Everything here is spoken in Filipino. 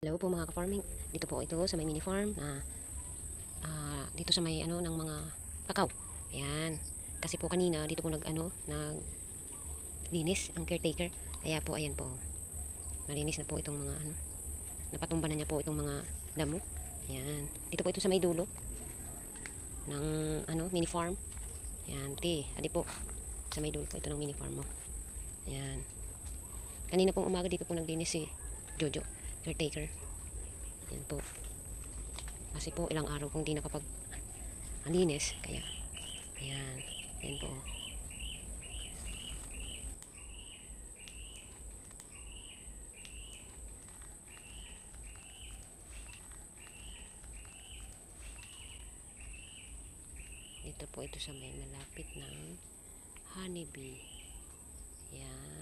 Hello po mga ka-farming. Dito po ito sa may mini farm na dito sa may ano ng mga kakao. Ayan. Kasi po kanina dito po nag linis ang caretaker. Kaya po ayan po. Malinis na po itong mga napatumba na niya po itong mga damo. Ayan. Dito po ito sa may dulo ng mini farm. Ayan, adi po. Sa may dulo po ito ng mini farm mo. Ayan. Kanina pong umaga dito po naglinis si Jojo, caretaker. Ayan po. Kasi po ilang araw kong di nakapag-linis. Kaya, ayan. Ayan po. Dito po ito sa may malapit ng honeybee. Ayan.